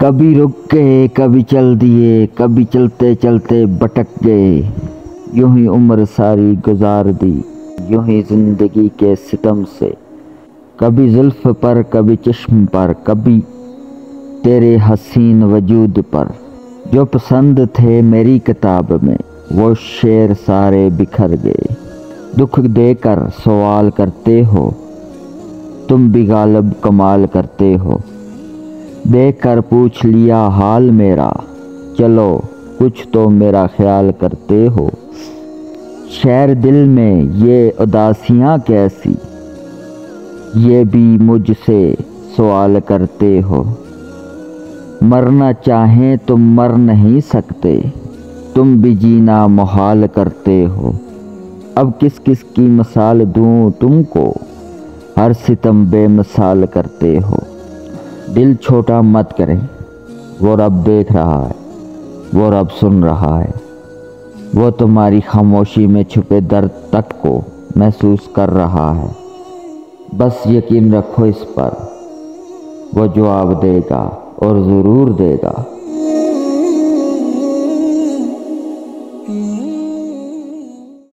کبھی رک گئے کبھی چل دیے، کبھی چلتے چلتے بٹک گئے، یوں ہی عمر ساری گزار دی، یوں ہی زندگی کے ستم سے، کبھی زلف پر کبھی چشم پر، کبھی تیرے حسین وجود پر۔ جو پسند تھے میری کتاب میں وہ شعر سارے بکھر گئے، دکھ دے کر سوال کرتے ہو تم بھی غالب کمال کرتے ہو، دیکھ کر پوچھ لیا حال میرا، چلو کچھ تو میرا خیال کرتے ہو۔ شہر دل میں یہ اداسیاں کیسی، یہ بھی مجھ سے سوال کرتے ہو۔ مرنا چاہیں تم مر نہیں سکتے، تم بھی جینا محال کرتے ہو۔ اب کس کس کی مثال دوں تم کو، ہر ستم بے مثال کرتے ہو۔ دل چھوٹا مت کرے، وہ رب دیکھ رہا ہے، وہ رب سن رہا ہے، وہ تمہاری خاموشی میں چھپے درد تک کو محسوس کر رہا ہے۔ بس یقین رکھو اس پر، وہ جواب دے گا اور ضرور دے گا۔